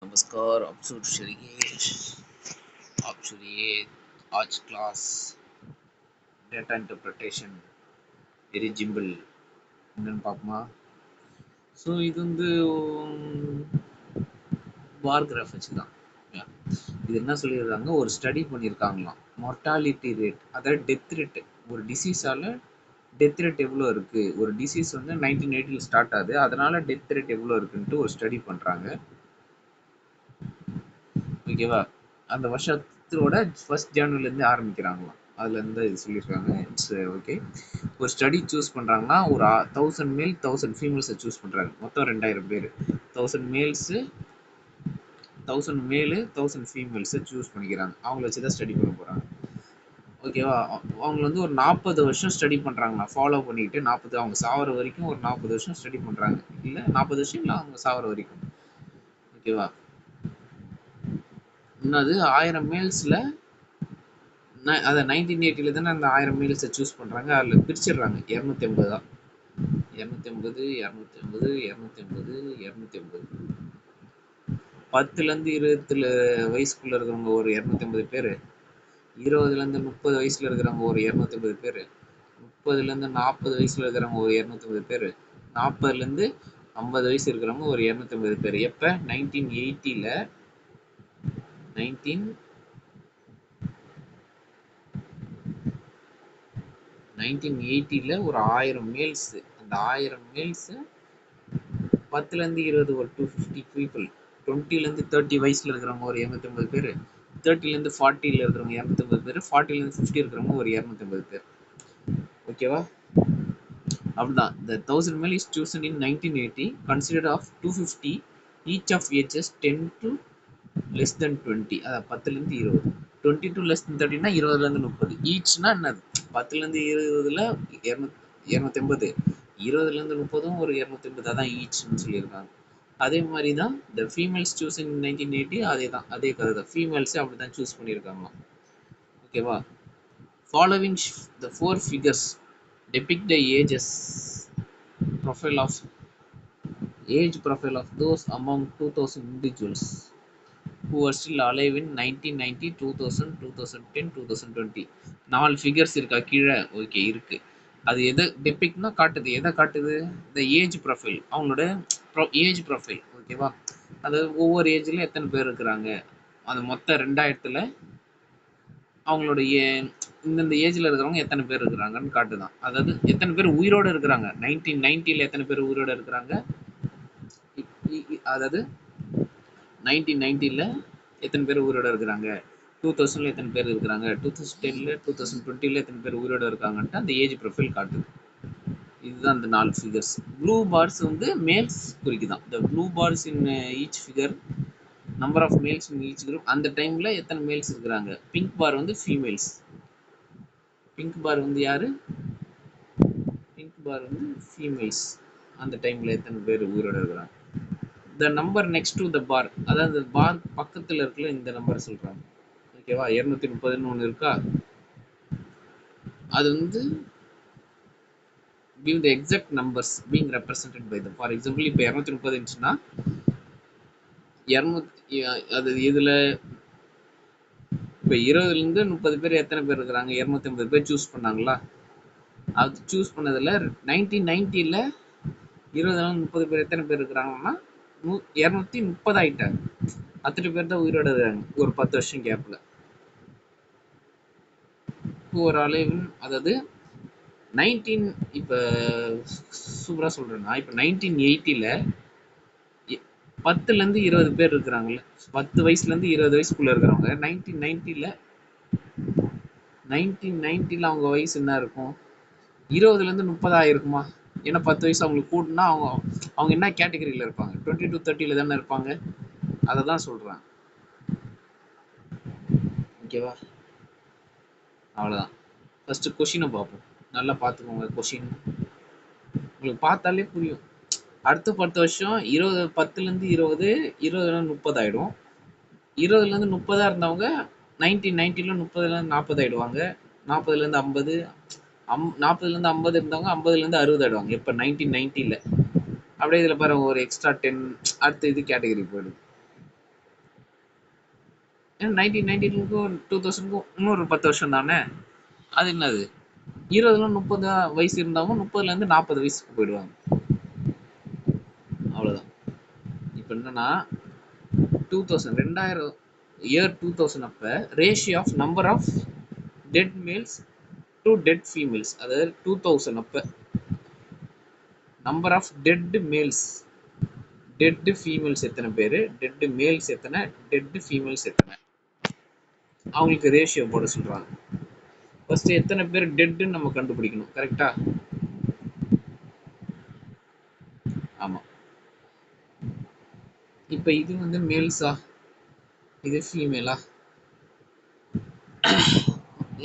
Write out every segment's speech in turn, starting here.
नमस्कार, आप सुन रही है आज क्लास डेटा इंटरप्रिटेशन எலிஜிபிள் என்னன்னு பார்ப்போமா. ஸோ இது வந்து பார் கிராஃப் வச்சு தான் இது என்ன சொல்லியிருக்காங்க, ஒரு ஸ்டடி பண்ணியிருக்காங்களாம். மொர்டாலிட்டி ரேட், அதாவது டெத் ரேட், ஒரு டிசீஸால் டெத் ரேட் எவ்வளோ இருக்குது. ஒரு டிசீஸ் வந்து 1980 ஸ்டார்ட் ஆகுது, அதனால் டெத் ரேட் எவ்வளோ இருக்குன்ட்டு ஒரு ஸ்டடி பண்ணுறாங்க. ஓகேவா, அந்த வருஷத்தோட ஃபர்ஸ்ட் ஜனவரிலேருந்து ஆரம்பிக்கிறாங்களாம். அதுலேருந்து இது சொல்லியிருக்காங்க. It's okay. ஒரு ஸ்டடி சூஸ் பண்ணுறாங்கன்னா ஒரு 1000 மேல் 1000 ஃபீமேல்ஸை சூஸ் பண்ணுறாங்க. மொத்தம் 2000 பேர், 1000 மேல்ஸு 1000 மேலு 1000 ஃபீமேல்ஸை சூஸ் பண்ணிக்கிறாங்க. அவங்கள வச்சு தான் ஸ்டடி பண்ண போகிறாங்க. ஓகேவா, அவங்க வந்து ஒரு 40 வருஷம் ஸ்டடி பண்ணுறாங்கண்ணா, ஃபாலோ பண்ணிக்கிட்டு 40 அவங்க சாவர வரைக்கும் ஒரு 40 வருஷம் ஸ்டடி பண்ணுறாங்க. இல்லை 40 வருஷம் இல்லை, அவங்க சாவர வரைக்கும். ஓகேவா, இன்னது 1000 மேல்ஸில் அதை 1980 தானே அந்த 1000 மீல்ஸை சூஸ் பண்ணுறாங்க. அதில் பிரிச்சிடுறாங்க 250 தான். 250 250 250 250 10லேருந்து 20 வயசுக்குள்ளே இருக்கிறவங்க ஒரு 250 பேர், 20லேருந்து 30 வயசில் இருக்கிறவங்க ஒரு 250 பேர், 30லேருந்து 40 வயசில் இருக்கிறவங்க ஒரு 250 பேர், 40லேருந்து 50 வயசு இருக்கிறவங்க ஒரு 250 பேர். எப்போ 1980ல் 1980ல் ஒரு 1000 மேல்ஸ், அந்த 1000 மேல்ஸு 10லேருந்து 20 ஒரு 250 பீப்புள், 20லேருந்து 30 வயசில் இருக்கிறவங்க ஒரு 250 பேர், 30லேருந்து 40ல் இருக்கிறவங்க 250 பேர், 40லேருந்து 50 இருக்கிறவங்க ஒரு 250 பேர். ஓகேவா, அப்படிதான். The 1000 male is chosen in 1980, considered of 250 each of ages 10 to less than 20. அதான் 10லேருந்து 20, 20 to less than 30னா 20லேருந்து 30. ஈச்னா என்னது, 10லேருந்து 20ல் 280, 20லேருந்து 30 ஒரு 280, அதான் ஈச்னு சொல்லியிருக்காங்க. அதே மாதிரி தான் த ஃபீமேல்ஸ் சூஸ் இன் 1980, அதே தான், அதே கதை தான். ஃபீமேல்ஸே அப்படி தான் சூஸ் பண்ணியிருக்காங்களாம். ஓகேவா, following the 4 figures depict the age profile of those among 2000 individuals who are still alive in 1990, 2000, 2010, 2020. 4 figures இருக்கா கீழே? ஓகே, இருக்கு. அது எதை டெபிக்ட்னா காட்டுது, எதை காட்டுது, த ஏஜ் ப்ரொஃபைல், அவங்களோட ஏஜ் ப்ரொஃபைல். ஓகேவா, அதாவது ஒவ்வொரு ஏஜ்லையும் எத்தனை பேர் இருக்கிறாங்க, அது மொத்தம் 2000ல் அவங்களுடைய இந்தந்த ஏஜில் இருக்கிறவங்க எத்தனை பேர் இருக்கிறாங்கன்னு காட்டுதான். அதாவது எத்தனை பேர் உயிரோடு இருக்கிறாங்க, 1990ல் எத்தனை பேர் உயிரோடு இருக்கிறாங்க, அதாவது 1990ல் எத்தனை பேர் உயிரோட இருக்கிறாங்க, 2000ல் எத்தனை பேர் இருக்கிறாங்க, 2010ல் 2020ல் எத்தனை பேர் உயிரோட இருக்காங்கன்ட்டு அந்த ஏஜ் ப்ரொஃபைல் காட்டுது. இதுதான் அந்த 4 ஃபிகர்ஸ். ப்ளூ பார்ஸ் வந்து மேல்ஸ் குறிக்குதான். The blue bars in each figure number of males in each group, அந்த டைமில் எத்தனை மேல்ஸ் இருக்கிறாங்க. பிங்க் பார் வந்து ஃபீமேல்ஸ். பிங்க் பார் வந்து யாரு, பிங்க் பார் வந்து ஃபீமேல்ஸ். அந்த டைமில் எத்தனை பேர் உயிரோட இருக்கிறாங்க. The number next to the bar, அதாவது பார் பக்கத்தில் இருக்குல்ல, இந்த நம்பர் சொல்கிறாங்க. ஓகேவா, 230ன்னு ஒன்று இருக்கா, அது வந்து give the exact numbers being represented by them. For example, இப்போ 230 இருந்துச்சுன்னா 200, அது இதில் இப்போ 20லேருந்து 30 பேர் எத்தனை பேர் இருக்கிறாங்க, 250 பேர் சூஸ் பண்ணாங்களா. அது சூஸ் பண்ணதில் 1990ல் 20லேருந்து 30 பேர் எத்தனை பேர் இருக்கிறாங்கன்னா 230 ஆகிட்டாங்க. அத்தனை பேர் தான் உயிரோட இருக்காங்க ஒரு 10 வருஷம் கேப்பில். ஒரு அலைவன், அதாவது 19 இப்போ சூப்பராக சொல்கிறேன்னா, இப்போ 1980ல் 10லேருந்து 20 பேர் இருக்கிறாங்கல்ல, 10 வயசுலேருந்து 20 வயசுக்குள்ளே இருக்கிறவங்க 1990ல் அவங்க வயசு என்ன இருக்கும், 20லேருந்து 30 ஆகிருக்குமா. ஏன்னா 10 வயசு அவங்களுக்கு கூட்டினா அவங்க என்ன கேட்டகரியில் இருப்பாங்க, 20 to 30ல் தானே இருப்பாங்க. அதை தான் சொல்கிறேன். ஓகேவா, அவ்வளோதான். ஃபஸ்ட்டு கொஷினை பார்ப்போம், நல்லா பார்த்துக்கோங்க. கொஷின் உங்களுக்கு பார்த்தாலே புரியும். அடுத்த 10 வருஷம் 10லேருந்து 20, 20லேருந்து 30 ஆகிடும். 20லேருந்து 30 இருந்தவங்க 1990ல் 30லேருந்து 40 ஆகிடுவாங்க. 40லேருந்து 50, 40லேருந்து 50 இருந்தவங்க 50லேருந்து 60 ஆகிடுவாங்க. இப்போ 1990ல் அப்படியே இதில் பாருங்கள் ஒரு எக்ஸ்ட்ரா 10 அடுத்த இது கேட்டகரி போயிடுது. ஏன்னா 1990க்கும் 2000க்கும் இன்னொரு 10 வருஷம் தானே. அது என்னது 20ல 30 வயசு இருந்தவங்க 30லேருந்து 40 வயசுக்கு போயிடுவாங்க. அவ்வளோதான். இப்போ என்னன்னா 2000 இயர் 2000 அப்போ ratio of number of dead males to dead females, அதாவது 2000 அப்போ number of dead males dead females எத்தனை பேர், டெட் மேல்ஸ் எத்தனை, டெட் ஃபீமேல்ஸ் எத்தனை, அவங்களுக்கு ரேஷியோ போட சொல்கிறாங்க. ஃபர்ஸ்ட் எத்தனை பேர் டெட்டுன்னு நம்ம கண்டுபிடிக்கணும். கரெக்டா? ஆமாம். இப்போ இது வந்து மேல்ஸா, இது ஃபீமேலா?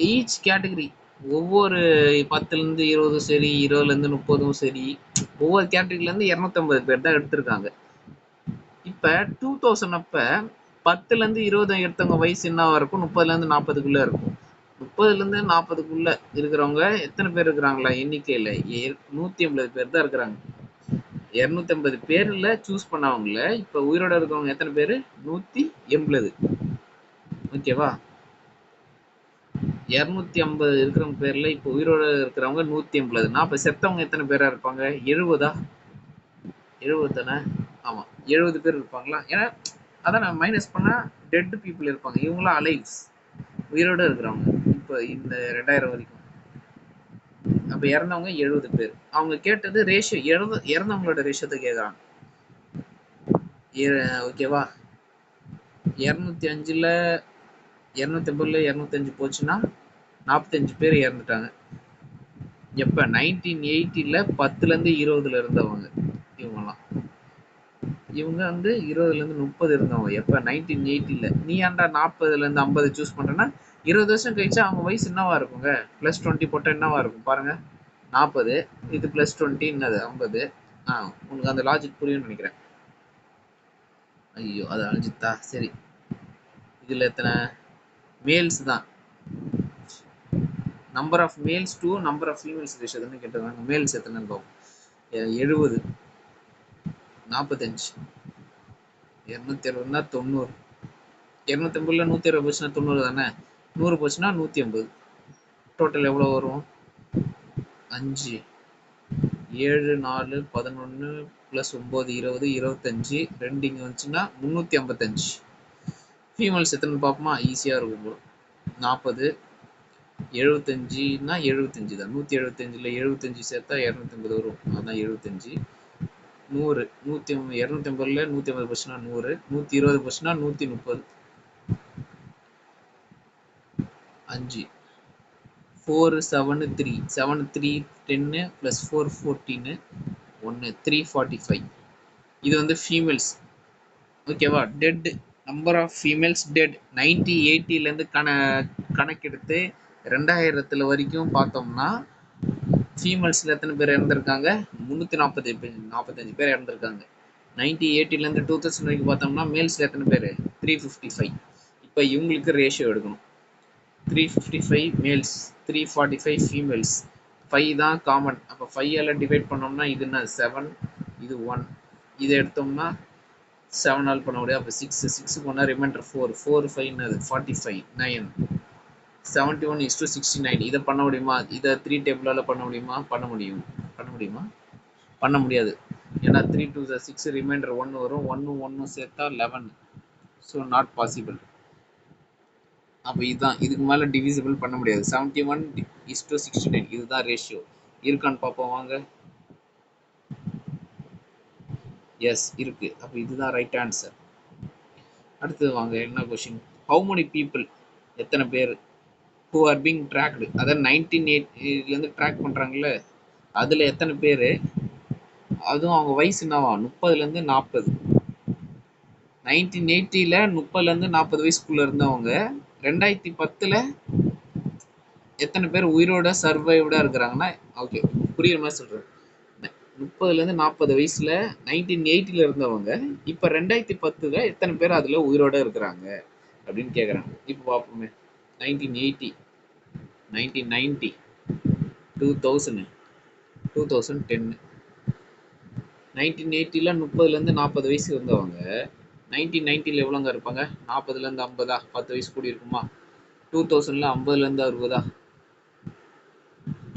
ஈச் கேட்டகரி ஒவ்வொரு 10லேருந்து 20 சரி, 20லேருந்து 30 சரி, ஒவ்வொரு கேட்டகரியிலேருந்து 250 பேர் தான் எடுத்திருக்காங்க. இப்போ 2000 அப்போ 10லேருந்து 20 எடுத்தவங்க வயசு என்னவா இருக்கும்? 30லேருந்து 40க்குள்ளே இருக்கும். 30லேருந்து 40க்குள்ளே இருக்கிறவங்க எத்தனை பேர் இருக்கிறாங்களா? எண்ணிக்கையில் 150 பேர் தான் இருக்கிறாங்க. 250 பேரில் சூஸ் பண்ணவங்கள இப்போ உயிரோட இருக்கிறவங்க எத்தனை பேர்? 180. ஓகேவா? 250 இருக்கிறவங்க பேர்ல இப்போ உயிரோட இருக்கிறவங்க 180. அப்போ செத்தவங்க எத்தனை பேரா இருப்பாங்க? 70. 70 தானே? ஆமாம், 70 பேர் இருப்பாங்களா? ஏன்னா அதான் நான் மைனஸ் பண்ணால் டெட் பீப்புள் இருப்பாங்க. இவங்களாம் அலைவ்ஸ், உயிரோட இருக்கிறவங்க இப்போ இந்த 2000 வரைக்கும். அப்போ இறந்தவங்க 70 பேர். அவங்க கேட்டது ரேஷியோ, இறந்தவங்களோட ரேஷியோத்தை கேட்குறாங்க. ஓகேவா? 205ல் 250ல் 205 போச்சுன்னா 45 பேர் இறந்துட்டாங்க. எப்போ? 1980ல் 10லேருந்து 20ல் இருந்தவங்க இவங்கலாம். இவங்க வந்து 20லேருந்து 30 இருந்தவங்க. எப்போ? 1980ல். நீ ஏன்டா 40லேருந்து 50 சூஸ் பண்ணுறேன்னா 20 வருஷம் கழிச்சு அவங்க வயசு என்னவா இருக்குங்க? +20 போட்டால் என்னவா இருக்கும் பாருங்க. 40, இது +20 என்னது 50. உங்களுக்கு அந்த லாஜிக் புரியும்னு நினைக்கிறேன். ஐயோ, அது அழிஞ்சுதா? சரி, இதில் எத்தனை மேல்ஸ் தான், number of males to number of females ratio தானே கேட்டிருக்காங்க. மேல்ஸ் எத்தனைன்னு பார்ப்போம். 70, 45, 260னா 90, 250ல் 160 போச்சுன்னா 90 தானே. 100 போச்சுன்னா 180. டோட்டல் எவ்வளோ வரும்? 5, 7, 4, 11 + 9, 20, 25. 2 இங்கே வந்துச்சுன்னா 355. ஃபீமேல்ஸ் எத்தனை பார்ப்போமா? ஈஸியாக இருக்கும் போல. 40, 75னா 75 தான். 175ல் 75 சேர்த்தா 250 வரும். அதுதான் 75. 100, 250ல் 150 போச்சுன்னா 100, 120 போச்சுன்னா 130. 5, 4, 7, 3, 7, 3, 10 + 4, 14, 1, 345. இது வந்து ஃபீமேல்ஸ். ஓகேவா? Dead number of females dead 1980லேருந்து கணக்கெடுத்து 2000 வரைக்கும் பார்த்தோம்னா ஃபீமேல்ஸில் எத்தனை பேர் இறந்துருக்காங்க? 345 பேர் இறந்துருக்காங்க. 1980லேருந்து 2000 வரைக்கும் பார்த்தோம்னா மேல்ஸில் எத்தனை பேர்? 355. இப்போ இவங்களுக்கு ரேஷியோ எடுக்கணும். 355 மேல்ஸ், 345 ஃபீமேல்ஸ். 5 தான் காமன். அப்போ 5ஆல் டிவைட் பண்ணோம்னா இது என்ன? 7, இது 1. இதை எடுத்தோம்னா 7ஆல் பண்ண முடியாது. அப்போ 6, 6 போனால் ரிமைண்டர் 4, 4, 5 என்னது? 45, 9, 71:69. இதை பண்ண முடியுமா? இதை 3 டேபிளால் பண்ண முடியுமா? பண்ண முடியுமா? பண்ண முடியாது. ஏன்னா 3 2 6, ரிமைண்டர் 1 வரும். 1 1 சேர்த்தா 11. So not possible. அப்போ இதுதான், இதுக்கு மேலே டிவிசிபிள் பண்ண முடியாது. 71:69 இதுதான் ரேஷியோ. இருக்கான்னு பார்ப்போம் வாங்க. எஸ், இருக்கு. அப்போ இதுதான் ரைட் ஆன்சர். அடுத்தது வாங்க, என்ன கொஸ்டின்? ஹவு மெனி பீப்புள், எத்தனை பேர் who are being tracked, அதாவது 1980லேருந்து ட்ராக் பண்ணுறாங்கல்ல, அதில் எத்தனை பேர், அதுவும் அவங்க வயசு என்னவா? 30லேருந்து 40. 1980ல் 30லேருந்து 40 வயசுக்குள்ளே இருந்தவங்க 2010ல் எத்தனை பேர் உயிரோட சர்வைவ்டாக இருக்கிறாங்கன்னா, ஓகே புரியுற மாதிரி சொல்கிறேன். 30லேருந்து 40 வயசில் 1980ல் இருந்தவங்க இப்போ 2010ல் எத்தனை பேர் அதில் உயிரோட இருக்கிறாங்க அப்படின்னு கேட்குறாங்க. இப்போ பார்ப்போமே. 1980, 1990, 2000, 2010. 1980ல் 30லேருந்து 40 வயசு இருந்தவங்க 1990 எவ்வளோங்க இருப்பாங்க? 40லேருந்து 50, 10 வயசு கூடி இருக்குமா? 2000 50லேருந்து 60,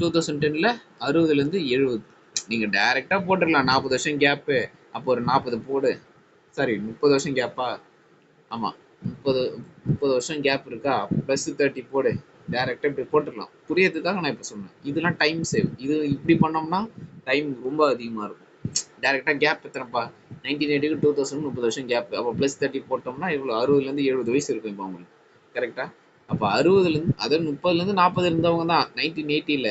2010 60லேருந்து 70. நீங்க டைரக்டா போட்டுடலாம் 40 வருஷம் கேப்பு. அப்போ ஒரு 40 போடு. சாரி 30 வருஷம் கேப்பா? ஆமா 30 30 வருஷம் கேப் இருக்கா? +30 போடு. டைரக்டா இப்படி போட்டுடலாம். புரியறதுக்காக நான் இப்ப சொன்னேன். இதெல்லாம் டைம் சேவ். இது இப்படி பண்ணோம்னா டைம் ரொம்ப அதிகமா இருக்கும். டைரக்டா கேப் எத்தனைப்பா? 1980 க்கு 2000 30 வருஷம் கேப். அப்போ +30 போட்டோம்னா இவ்வளோ 60லேருந்து 70 வயசு இருக்கும் இப்போ அவங்களுக்கு. கரெக்டா? அப்போ 60லேருந்து அதாவது 30லேருந்து 40 இருந்தவங்க தான் 1980ல.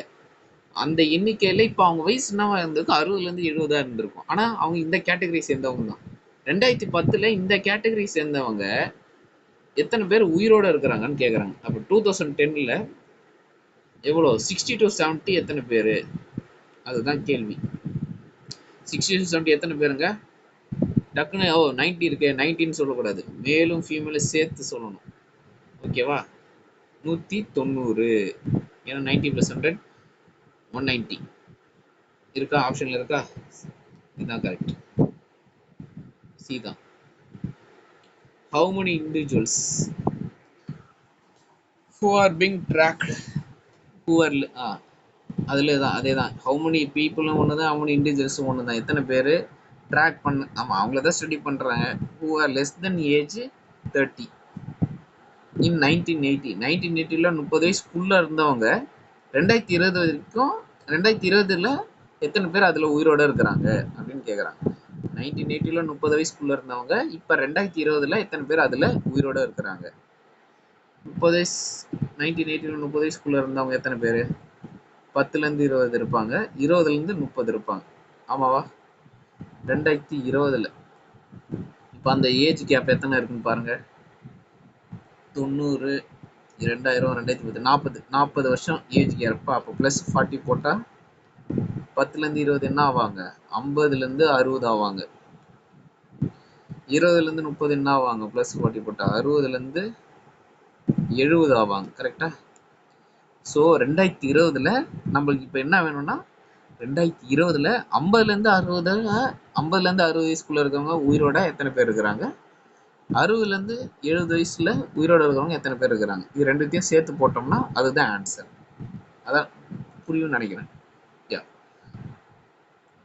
அந்த எண்ணிக்கையில இப்போ அவங்க வயசு என்னவா இருந்திருக்கும்? 60லேருந்து 70 இருந்திருக்கும். ஆனா அவங்க இந்த கேட்டகரி சேர்ந்தவங்க தான். 2010ல இந்த கேட்டகரி சேர்ந்தவங்க எத்தனை பேர் உயிரோட இருக்கிறாங்கன்னு கேக்குறாங்க. அப்ப 2010ல எவ்வளோ 60 to 70 எத்தனை பேரு? அதுதான் கேள்வி. 60 to 70 எத்தனை பேருங்க? டக்குன்னு 90 இருக்கு 90ன்னு சொல்லக்கூடாது. மேலும் ஃபீமேலும் சேர்த்து சொல்லணும். ஓகேவா? 190. ஏன்னா 90 + 100 190 இருக்கா? ஆப்ஷன்ல இருக்கா? இதுதான் கரெக்ட். சி தான். How many individuals who are being tracked who are அதுல தான் அதே தான். ஹவு மெனி பீப்புளும் ஒன்று தான், ஹவு மெனி இண்டிவிஜுவல்ஸும் ஒன்று தான். எத்தனை பேர் ட்ராக் பண்ண ஆமாம் அவங்கள தான் ஸ்டடி பண்ணுறாங்க. Who are less than age 30 இன் 1980 30 வயசுக்குள்ளே இருந்தவங்க 2020 வரைக்கும் 2020ல் எத்தனை பேர் அதில் உயிரோடு இருக்கிறாங்க அப்படின்னு கேட்குறாங்க. 1980 30 வயசுக்குள்ளே இருந்தவங்க இப்போ 2020ல் எத்தனை பேர் அதில் உயிரோடு இருக்கிறாங்க? 30 வயசு 1980 30 வயசுக்குள்ளே இருந்தவங்க எத்தனை பேர்? 10லேருந்து 20 இருப்பாங்க. 20லேருந்து 30 இருப்பாங்க. ஆமாவா? 2020ல் இப்போ அந்த ஏஜ் கேப் எத்தனை இருக்குன்னு பாருங்க. 90 2000 2010 40 வருஷம் ஏஜ் கேப். அப்போ +40 போட்டால் 10லேருந்து 20 என்ன ஆவாங்க? 50லேருந்து 60 ஆவாங்க. 20லேருந்து 30 என்ன ஆவாங்க? +40 போட்டால் 60லேருந்து 70 ஆவாங்க. கரெக்டா? ஸோ 2020ல் நம்மளுக்கு இப்போ என்ன வேணும்னா 2020ல் 50லேருந்து 60 வயசுக்குள்ள இருக்கவங்க உயிரோட எத்தனை பேர் இருக்கிறாங்க? 60லேருந்து 70 வயசுல உயிரோட இருக்கிறவங்க எத்தனை பேர் இருக்கிறாங்க? இது ரெண்டுத்தையும் சேர்த்து போட்டோம்னா அதுதான் ஆன்சர். அதான் புரியும்னு நினைக்கிறேன்.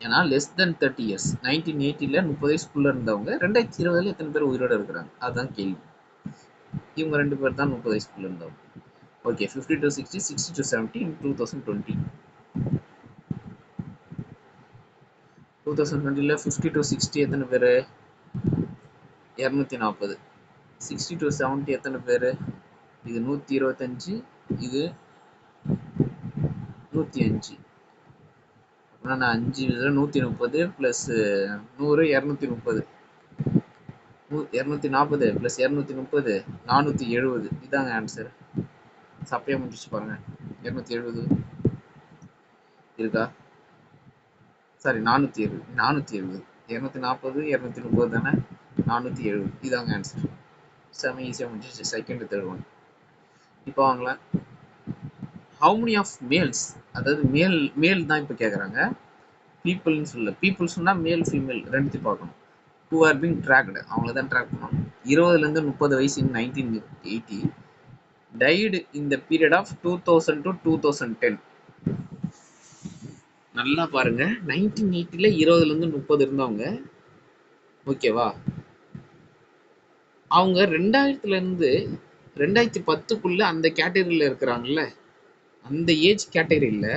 ஏன்னா லெஸ் தென் 30 இயர்ஸ் 1980ல் 30 வயசுக்குள்ள இருந்தவங்க 2020ல் எத்தனை பேர் உயிரோட இருக்கிறாங்க? அதுதான் கேள்வி. இவங்க 2 பேர் தான் 30 வயசுக்குள்ள இருந்தவங்க. Okay 50 to 60 60 to 70 in 2020. 2020ல் 50 to 60 எத்தனை பேர்? 240. 60 to 70 எத்தனை பேர்? இது 125, இது 105. அப்படின்னா 5 130 + 100 230. 240 + 230 470. இதாங்க ஆன்சர். சப்பையா முடிச்சு பாருங்க. 270 இருக்கா? சாரி 470 240 230 தானே? 470 இதாங்க ஆன்சர். செம ஈஸியாக முடிஞ்சிச்சு. Second third one. இப்போ வாங்கலாம். ஹவு மெனி ஆஃப் மேல்ஸ், அதாவது மேல் தான் இப்போ கேட்குறாங்க. பீப்புள்னு சொல்ல, பீப்புள் சொன்னால் மேல் ஃபீமேல் ரெண்டுத்தையும் பார்க்கணும். ஹூ ஆர் பீங் ட்ராக்டு அவங்கள தான் ட்ராக் பண்ணணும். 20லேருந்து 30 வயசு in 1980 died in the period of 2000 to 2010. நல்லா பாருங்க 1980ல 20லேருந்து 30 இருந்தவங்க ஓகேவா, அவங்க 2000லேருந்து 2010க்குள்ள அந்த கேட்டகரியில் இருக்கிறாங்கல்ல, அந்த ஏஜ் கேட்டகரியில்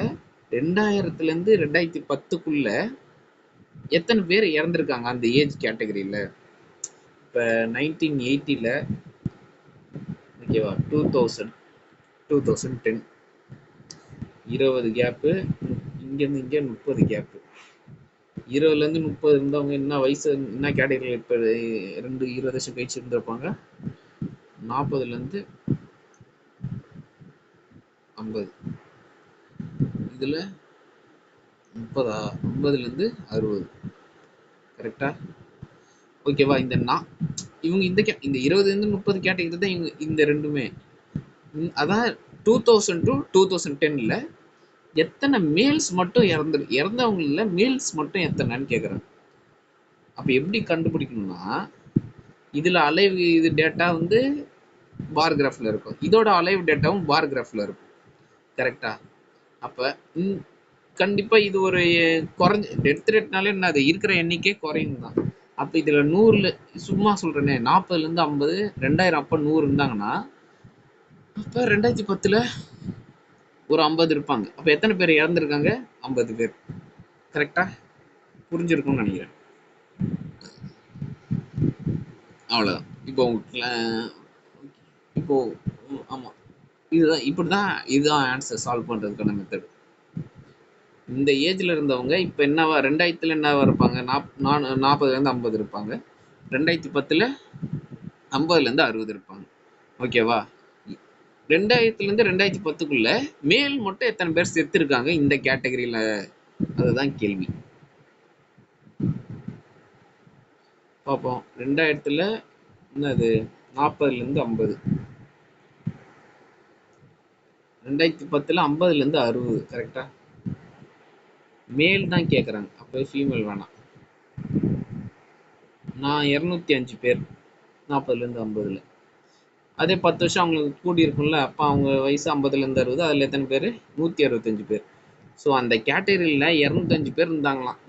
2000லேருந்து 2010க்குள்ள எத்தனை பேர் இறந்துருக்காங்க அந்த ஏஜ் கேட்டகரியில்? இப்போ 1980ல் ஓகேவா 2000 2010 20 கேப்பு, இங்கேருந்து இங்கே 30 கேப்பு. 20லேருந்து 30 இருந்தவங்க என்ன வயசு என்ன கேட்டகரியில் இப்போ 20 வருஷம் கழிச்சு இருந்திருப்பாங்க? 40லேருந்து 50. இதில் 30 50லேருந்து 60. கரெக்டா? ஓகேவா? இவங்க இந்த 20லேருந்து 30 கேட்டகரி தான் இவங்க இந்த ரெண்டுமே. அதான் 2000 to 2010ல் எத்தனை மேல்ஸ் மட்டும் இறந்தவங்கள மேல்ஸ் மட்டும் எத்தனைன்னு கேட்குறாங்க. அப்போ எப்படி கண்டுபிடிக்கணும்னா இதுல அலைவ் இது டேட்டா வந்து பார் கிராஃப்ல இருக்கும், இதோட அலைவ் டேட்டாவும் பார் கிராஃப்ல இருக்கும். கரெக்டா? அப்ப கண்டிப்பா இது ஒரு குறைஞ்ச டெத் ரேட்னாலே என்ன, அது இருக்கிற எண்ணிக்கை குறையும் தான். அப்ப இதுல 100ல சும்மா சொல்றேனே 40ல இருந்து 50, 2000 அப்ப 100 இருந்தாங்கன்னா, அப்ப 2010ல ஒரு 50 இருப்பாங்க. அப்ப எத்தனை பேர் இறந்துருக்காங்க? 50 பேர். கரெக்டா? புரிஞ்சிருக்கும்னு நினைக்கிறேன். அவ்வளவுதான். இப்போ ஆமா, இதுதான் இப்படிதான், இதுதான் ஆன்சர் சால்வ் பண்றதுக்கான மெத்தட். இந்த ஏஜ்ல இருந்தவங்க இப்ப என்னவா 2000ல என்னவா இருப்பாங்க? 40ல இருந்து 50 இருப்பாங்க. 2010ல 50ல இருந்து 60 இருப்பாங்க. ஓகேவா? 2000ல இருந்து 2010க்குள்ள மேல் மட்டும் எத்தனை பேர் செத்து இருக்காங்க இந்த கேட்டகரியில? அதுதான் கேள்வி. பார்ப்போம். 2000ல என்னது 40ல இருந்து 50, 2010ல 50ல இருந்து 60. கரெக்டா? மேல் தான் கேக்குறாங்க, அப்ப ஃபீமேல் வேணாம். நான் 205 பேர் 40ல இருந்து 50ல. அதே 10 வருஷம் அவங்களுக்கு கூடி இருக்கும்ல, அப்ப அவங்க வயசு 50ல இருந்து 60, அதுல எத்தனை பேர்? 165 பேர். ஸோ அந்த கேட்டகரியில 205 பேர் இருந்தாங்களாம்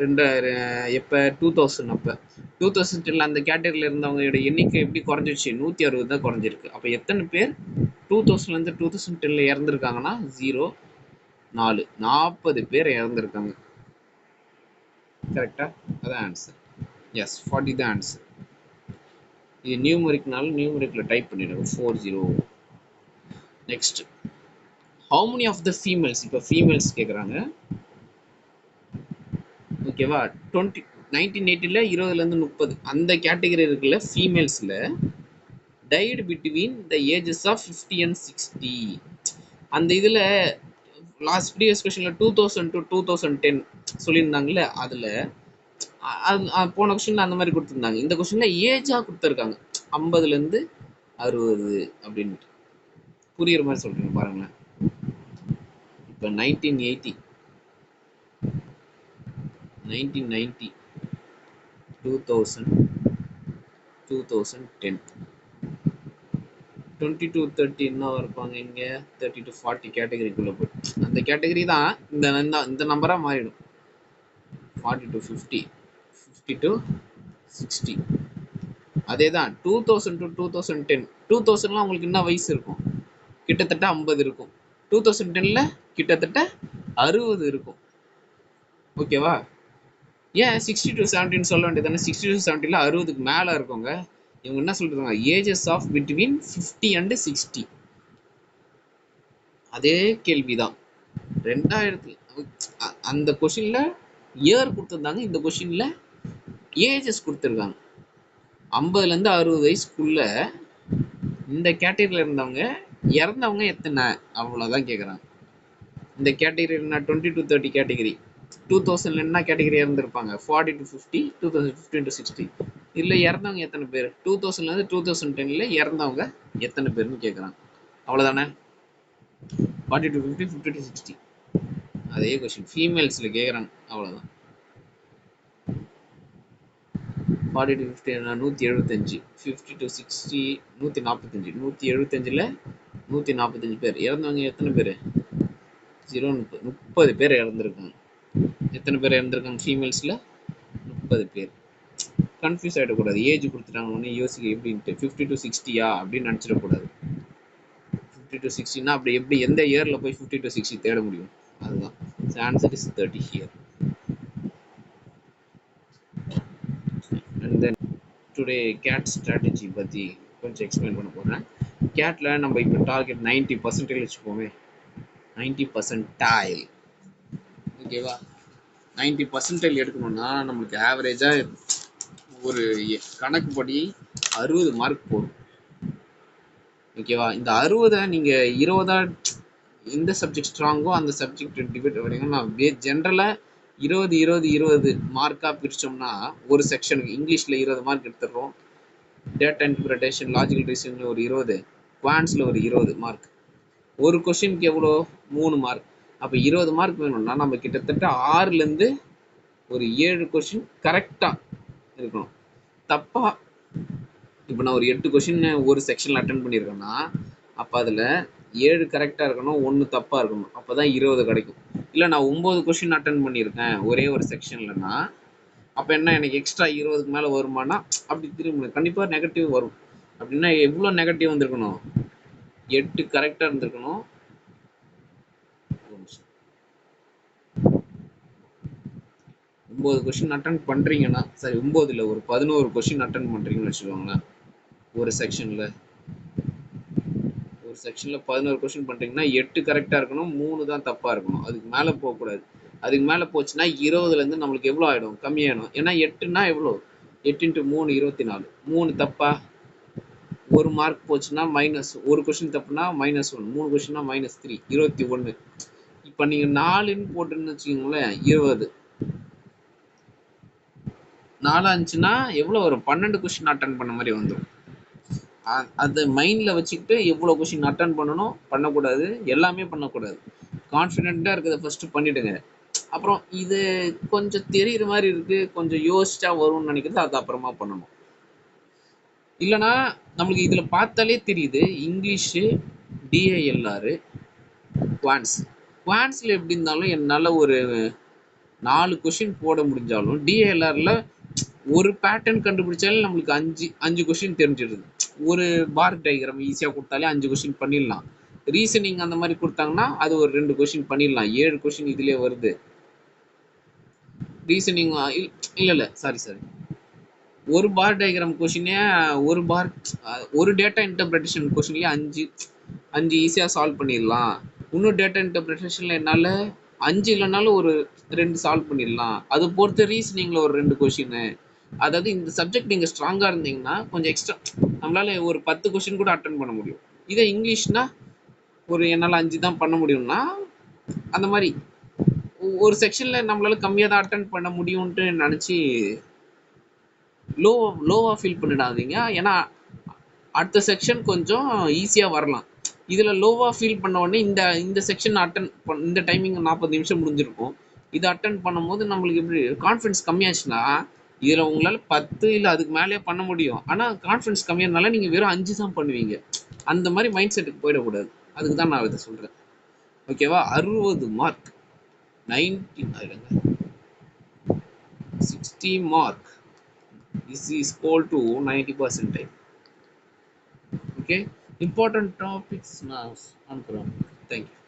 எப்ப 2000 அப்ப 2010ல அந்த கேட்டகரியில இருந்தவங்களோட எண்ணிக்கை எப்படி குறைஞ்சிருச்சு? 160 தான் குறைஞ்சிருக்கு. அப்ப எத்தனை பேர் 2000ல இருந்து 2010ல இறந்துருக்காங்கன்னா 0, 4, 40 பேர் இறந்துருக்காங்க. கரெக்டா? அதான் ஆன்சர். எஸ், 40 தான் ஆன்சர். இது நியூமரிக்னால நியூமரிக்ல டைப் பண்ணிடுங்க 40. Next, how many of the females, இப்போ ஃபீமேல்ஸ் கேக்குறாங்க. ஓகேவா? 1980ல 20ல இருந்து 30 அந்த கேட்டகரி இருக்குல்ல ஃபீமேல்ஸ்ல, died between the ages of 50 and 60. அந்த இதுல லாஸ்ட் ப்ரீவியஸ் கொஸ்டின்ல 2000 to 2010 சொல்லியிருந்தாங்கல்ல, அதுல போன கொஸ்டின்ல அந்த மாதிரி கொடுத்துருந்தாங்க. இந்த கொஸ்டின்ல ஏஜா கொடுத்துருக்காங்க 50ல இருந்து 60 அப்படின்ட்டு. புரியுற மாதிரி சொல்றீங்க பாருங்களேன். இப்போ 1980, 1990, 2000, 2010, 20 to 30 என்ன இருப்பாங்க இங்க? 30 to 40 கேட்டகரிக்குள்ள போய் அந்த கேட்டகரி தான் இந்த நம்பரா மாறிடும். 40 to 50, 50 to 60. அதே தான் 2000 to 2010. 2000ல உங்களுக்கு என்ன வயசு இருக்கும்? கிட்டத்தட்ட 50 இருக்கும். 2010ல கிட்டத்தட்ட 60 இருக்கும். ஓகேவா? ஏன் 60 to 70 சொல்ல வேண்டியதானே? 60 to 70ல 60க்கு மேல இருக்குங்க. இவங்க என்ன சொல்றாங்க? Ages of between 50 and 60. அதே கேள்விதான் 2000 அந்த கொஸ்டின்ல இயர் கொடுத்துருந்தாங்க, இந்த கொஸ்டின்ல ஏஜஸ் கொடுத்துருக்காங்க. 50ல இருந்து 60 வயசுக்குள்ள இந்த கேட்டகரியில இருந்தவங்க இறந்தவங்க எத்தனை, அவ்வளவுதான் கேக்குறாங்க. இந்த கேட்டகரி என்ன? 20 to 30 கேட்டகரி. 2000ல என்ன கேட்டகரி இறந்துருப்பாங்க? 40 to 50, 2015 to 60. இதுல இறந்தவங்க எத்தனை பேர்? 2000ல இருந்து 2010ல இறந்தவங்க எத்தனை பேர்னு கேக்குறாங்க. அவ்வளவுதானே? 40 to 50, 50 to 60. அதே கொஸ்டின் ஃபீமேல்ஸ்ல கேக்குறாங்க. அவ்வளவுதான். 40 to 50 175, 50 to 60 145, 175ல 145 பேர். இறந்தவங்க எத்தனை பேர்? 0, 30 பேர் இறந்துருக்காங்க. எத்தனை பேர் இறந்துருக்காங்க ஃபீமேல்ஸ்ல? 30 பேர். கன்ஃபியூஸ் ஆகிடக்கூடாது. ஏஜ் கொடுத்துட்டாங்க ஒன்று யோசிக்க எப்படின்ட்டு 50 to 60யா அப்படின்னு நினச்சிடக்கூடாது. 50 to 60னா அப்படி எப்படி எந்த இயரில் போய் 50 to 60 தேட முடியும்? அதுதான். Answer is 30 here. And then today CAT strategy பற்றி கொஞ்சம் எக்ஸ்பிளைன் பண்ண போகிறேன். கேட்டில் நம்ம இப்போ டார்கெட் 90% வச்சுப்போமே, 90%. ஓகேவா? 90% எடுக்கணும்னா நம்மளுக்கு ஆவரேஜாக ஒரு கணக்குப்படி 60 மார்க் போடும். ஓகேவா? இந்த 60 நீங்கள் 20 எந்த சப்ஜெக்ட் ஸ்ட்ராங்கோ அந்த சப்ஜெக்ட் டிபேட் வரீங்க. நான் ஜென்ரலாக 20 20 20 மார்க்காக பிரித்தோம்னா ஒரு செக்ஷனுக்கு இங்கிலீஷில் 20 மார்க் எடுத்துடுறோம், டேட்டா இன்டர்பிரேஷன் லாஜிக்கல் ரீசனிங்கில் ஒரு 20, குவான்ஸில் ஒரு 20 மார்க். ஒரு கொஷினுக்கு எவ்வளோ? 3 மார்க். அப்போ 20 மார்க் வேணும்னா நம்ம கிட்டத்தட்ட 6லேருந்து ஒரு 7 கொஷின் கரெக்டாக இருக்கணும். தப்பாக இப்போ நான் ஒரு 8 கொஷின் ஒரு செக்ஷனில் அட்டன் பண்ணியிருக்கேன்னா அப்போ அதில் 7 கரெக்டாக இருக்கணும், 1 தப்பாக இருக்கணும், அப்போ தான் 20 கிடைக்கும். இல்லை நான் 9 கொஷின் அட்டன் பண்ணியிருக்கேன் ஒரே ஒரு செக்ஷன்லன்னா அப்போ என்ன எனக்கு எக்ஸ்ட்ரா 20க்கு மேலே வருமானா அப்படி திரும்ப கண்டிப்பாக நெகட்டிவ் வரும். அப்படின்னா எவ்வளோ நெகட்டிவ் வந்திருக்கணும்? 8 கரெக்டாக இருந்திருக்கணும். 9 கொஷின் அட்டன் பண்ணுறீங்கன்னா சரி 9 இல்லை ஒரு 11 கொஷின் அட்டன் பண்ணுறீங்கன்னு வச்சுக்கோங்களேன். ஒரு செக்ஷனில் 11 கொஸ்டின் பண்ணுறீங்கன்னா 8 கரெக்டாக இருக்கணும், 3 தான் தப்பாக இருக்கணும். அதுக்கு மேலே போகக்கூடாது. அதுக்கு மேலே போச்சுன்னா 20லேருந்து நம்மளுக்கு எவ்வளோ ஆகிடும்? கம்மியாகிடும். ஏன்னா 8னா எவ்வளோ? 8 × 3 24. 3 தப்பா? ஒரு மார்க் போச்சுன்னா மைனஸ், ஒரு கொஸ்டின் தப்புனா -1, 3 கொஸ்டின்னா -3, 21. இப்போ நீங்கள் 4ன்னு போட்டுன்னு வச்சுக்கோங்களேன் 20. 4 இருந்துச்சுன்னா எவ்வளோ வரும்? 12 கொஸ்டின் அட்டன் பண்ண மாதிரி வந்துடும். அதை மைண்டில் வச்சுக்கிட்டு எவ்வளோ கொஷின் அட்டன் பண்ணணும், பண்ணக்கூடாது, எல்லாமே பண்ணக்கூடாது. கான்ஃபிடென்ட்டாக இருக்கிறத ஃபஸ்ட்டு பண்ணிவிடுங்க. அப்புறம் இது கொஞ்சம் தெரிகிற மாதிரி இருக்குது, கொஞ்சம் யோசிச்சா வரும்னு நினைக்கிறது அது அப்புறமா பண்ணணும். இல்லைனா நம்மளுக்கு இதில் பார்த்தாலே தெரியுது இங்கிலீஷு, டிஏஎல்ஆர், குவான்ஸில் எப்படி இருந்தாலும் என்னால் ஒரு 4 கொஷின் போட முடிஞ்சாலும் டிஏஎல்ஆரில் ஒரு பேட்டர்ன் கண்டுபிடிச்சாலே நம்மளுக்கு 5 கொஷின் தெரிஞ்சிடுது. ஒரு பார் டயக்ராம் ஈஸியாக கொடுத்தாலே 5 கொஷின் பண்ணிடலாம். ரீசனிங் அந்த மாதிரி கொடுத்தாங்கன்னா அது ஒரு 2 கொஷின் பண்ணிடலாம். 7 கொஷின் இதுலேயே வருது. ரீசனிங் இல்லை சாரி ஒரு பார் டயக்ராம் கொஷினே ஒரு டேட்டா இன்டர்பிரேஷன் கொஷின்லேயே 5 ஈஸியாக சால்வ் பண்ணிடலாம். இன்னும் டேட்டா இன்டர்பிரேஷனில் என்னால் 5 இல்லைனாலும் ஒரு 2 சால்வ் பண்ணிடலாம். அது பொறுத்து ரீசனிங்கில் ஒரு 2 கொஷின். அதாவது இந்த சப்ஜெக்ட் நீங்கள் ஸ்ட்ராங்காக இருந்தீங்கன்னா கொஞ்சம் எக்ஸ்ட்ரா நம்மளால ஒரு 10 கொஷின் கூட அட்டன் பண்ண முடியும். இதே இங்கிலீஷ்னா ஒரு என்னால் 5 தான் பண்ண முடியும்னா அந்த மாதிரி ஒரு செக்ஷனில் நம்மளால கம்மியாக தான் அட்டன் பண்ண முடியும்ன்ட்டு நினச்சி லோவாக ஃபீல் பண்ணிடாதீங்க. ஏன்னா அடுத்த செக்ஷன் கொஞ்சம் ஈஸியாக வரலாம். இதில் லோவாக ஃபீல் பண்ண உடனே இந்த செக்ஷன் இந்த டைமிங் 40 நிமிஷம் முடிஞ்சிருக்கும். இதை அட்டன் பண்ணும்போது நம்மளுக்கு எப்படி கான்ஃபிடன்ஸ் கம்மியாச்சுன்னா இதில் உங்களால் 10 இல்லை அதுக்கு மேலே பண்ண முடியும். ஆனால் கான்ஃபிடன்ஸ் கம்மியானால நீங்கள் வெறும் 5 தான் பண்ணுவீங்க. அந்த மாதிரி மைண்ட் செட்டுக்கு போயிடக்கூடாது. அதுக்கு தான் நான் இதை சொல்கிறேன். ஓகேவா? 60 mark 60 mark is equal to 90%. Okay, important topics now. Thank you.